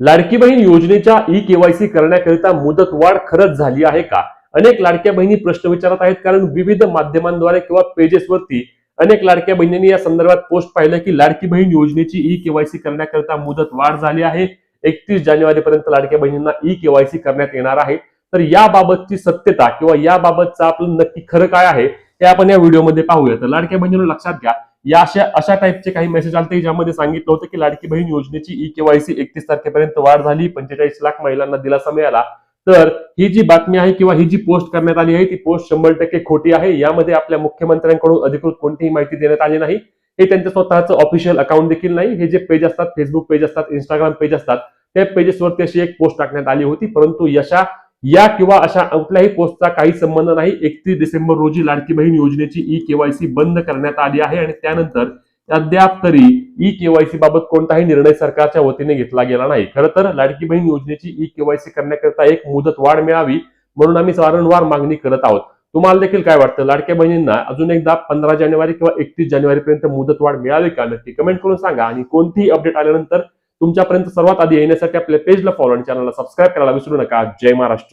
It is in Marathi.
लाडकी बहीण योजनेच्या ई केवायसी करण्याकरिता मुदतवाढ खरंच झाली आहे का? अनेक लाडक्या बहिणी प्रश्न विचारत आहेत, कारण विविध माध्यमांद्वारे किंवा पेजेसवरती अनेक लाडक्या बहिणींनी या संदर्भात पोस्ट पाहिलं की लाडकी बहीण योजनेची ई केवायसी करण्याकरिता मुदत वाढ झाली आहे. 31 जानेवारी पर्यंत लाडक्या बहिणींना ई केवायसी करण्यात येणार आहे. तर याबाबतची सत्यता किंवा याबाबतचं आपलं नक्की खरं काय आहे हे आपण या व्हिडिओमध्ये पाहूया. तर लाडक्या बहिणींना लक्षात घ्या, या अशा टाईपचे काही मेसेज आले ज्यामध्ये सांगितलं होतं की लाडकी बहीण योजनेची ई केवायसी 31 तारखेपर्यंत वाढ झाली, 45 लाख महिलांना दिलासा मिळाला. तर ही जी बातमी आहे किंवा ही जी पोस्ट करण्यात आली आहे ती पोस्ट 100% खोटी आहे. यामध्ये आपल्या मुख्यमंत्र्यांकडून अधिकृत कोणतीही माहिती देण्यात आली नाही. हे त्यांचं स्वतःचं ऑफिशियल अकाउंट देखील नाही. हे जे पेज असतात, फेसबुक पेज असतात, इंस्टाग्राम पेज असतात, त्या पेजेसवरती अशी एक पोस्ट टाकण्यात आली होती. परंतु या किंवा अशा कुठल्याही पोस्टचा काही संबंध नाही. 31 डिसेंबर रोजी लाडकी बहीण योजनेची ई केवायसी बंद करण्यात आली आहे आणि त्यानंतर अद्याप तरी ई केवायसी बाबत कोणताही निर्णय सरकारच्या वतीने घेतला गेला नाही. खरं तर लाडकी बहीण योजनेची ई केवायसी करण्याकरता एक मुदत वाढ मिळावी म्हणून आम्ही वारंवार मागणी करत आहोत. तुम्हाला देखील काय वाटतं? लाडक्या बहिणींना अजून एकदा 15 जानेवारी किंवा 31 जानेवारी पर्यंत मुदत वाढ मिळावी का? नक्की कमेंट करून सांगा. आणि कोणतीही अपडेट आल्यानंतर तुमच्यापर्यंत सर्वात आधी येण्यासाठी आपल्या पेजला फॉलो आणि चॅनलला सबस्क्राईब करायला विसरू नका. जय महाराष्ट्र.